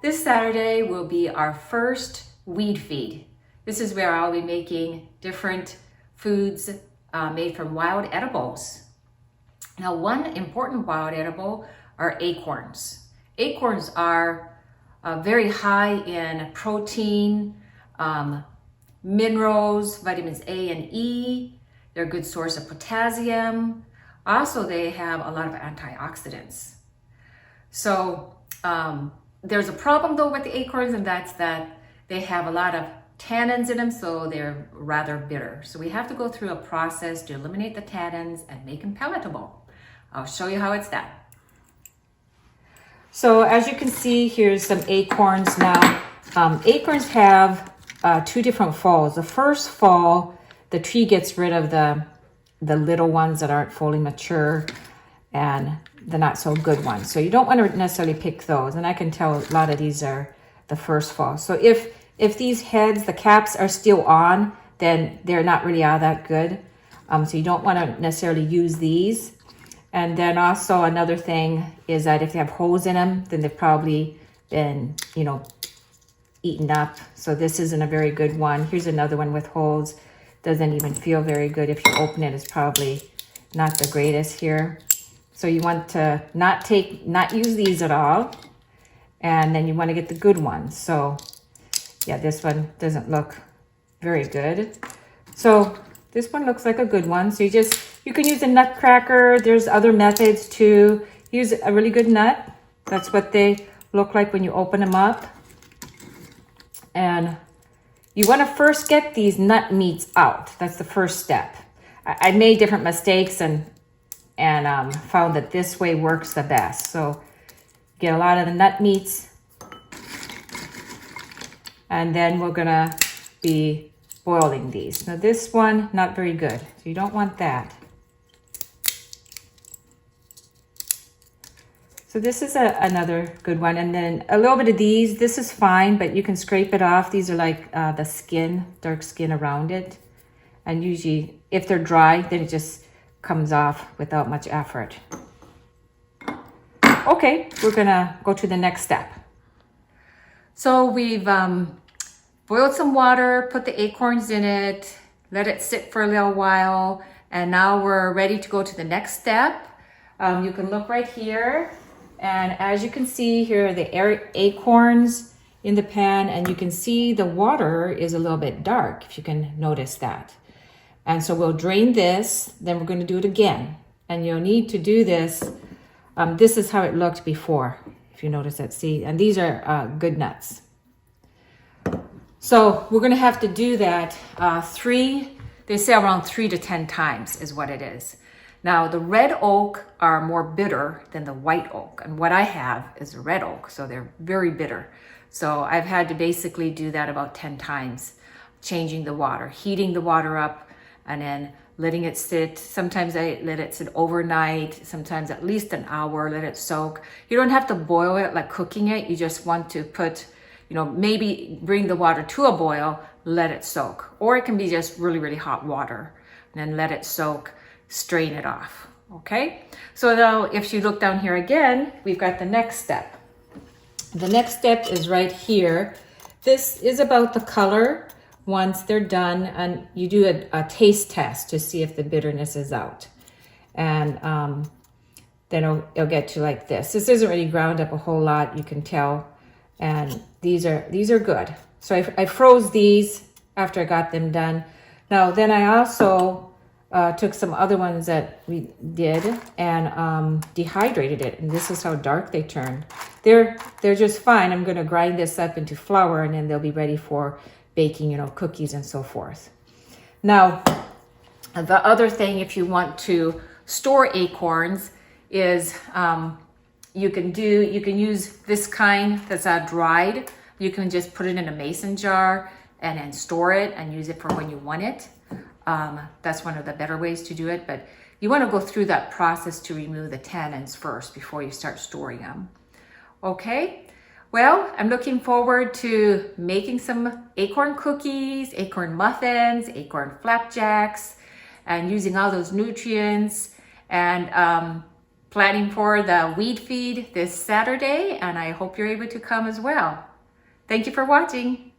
This Saturday will be our first weed feed. This is where I'll be making different foods made from wild edibles. Now, one important wild edible are acorns. Acorns are very high in protein, minerals, vitamins A and E. They're a good source of potassium. Also, they have a lot of antioxidants. So there's a problem though with the acorns, and that's that they have a lot of tannins in them, so they're rather bitter. So we have to go through a process to eliminate the tannins and make them palatable. I'll show you how it's done. So as you can see, here's some acorns now. Acorns have two different falls. The first fall, the tree gets rid of the little ones that aren't fully mature and the not so good ones. So you don't want to necessarily pick those. And I can tell a lot of these are the first fall. So if these heads, the caps are still on, then they're not really all that good. So you don't want to necessarily use these. And then also another thing is that if they have holes in them, then they've probably been, eaten up. So this isn't a very good one. Here's another one with holes. Doesn't even feel very good. If you open it, it's probably not the greatest here. So you want to not use these at all. And then you want to get the good ones. So yeah, this one doesn't look very good. So this one looks like a good one. So you can use a nut cracker. There's other methods to use a really good nut. That's what they look like when you open them up. And you want to first get these nut meats out. That's the first step. I made different mistakes and found that this way works the best. So get a lot of the nut meats. And then we're going to be boiling these. Now this one, not very good. So you don't want that. So this is another good one. And then a little bit of these. This is fine, but you can scrape it off. These are like the skin, dark skin around it. And usually if they're dry, then it just comes off without much effort. Okay, we're gonna go to the next step. So we've boiled some water, put the acorns in it, let it sit for a little while, and now we're ready to go to the next step. You can look right here, and as you can see here are the acorns in the pan, and you can see the water is a little bit dark, if you can notice that. And so we'll drain this, then we're going to do it again. And you'll need to do this. This is how it looked before, if you notice that. See, and these are good nuts. So we're going to have to do that they say around 3 to 10 times is what it is. Now, the red oak are more bitter than the white oak. And what I have is a red oak, so they're very bitter. So I've had to basically do that about 10 times, changing the water, heating the water up, and then letting it sit. Sometimes I let it sit overnight, sometimes at least an hour, let it soak. You don't have to boil it like cooking it. You just want to put, maybe bring the water to a boil, let it soak. Or it can be just really, really hot water, and then let it soak, strain it off, okay? So now if you look down here again, we've got the next step. The next step is right here. This is about the color. Once they're done, and you do a taste test to see if the bitterness is out. And then it'll get to like this. This isn't really ground up a whole lot, you can tell. And these are good. So I froze these after I got them done. Now, then I also took some other ones that we did and dehydrated it. And this is how dark they turned. They're just fine. I'm going to grind this up into flour, and then they'll be ready for baking, cookies and so forth. Now, the other thing, if you want to store acorns, is you can use this kind that's dried. You can just put it in a mason jar and then store it and use it for when you want it. That's one of the better ways to do it, but you want to go through that process to remove the tannins first before you start storing them. Okay. Well, I'm looking forward to making some acorn cookies, acorn muffins, acorn flapjacks, and using all those nutrients and planning for the weed feed this Saturday, and I hope you're able to come as well. Thank you for watching.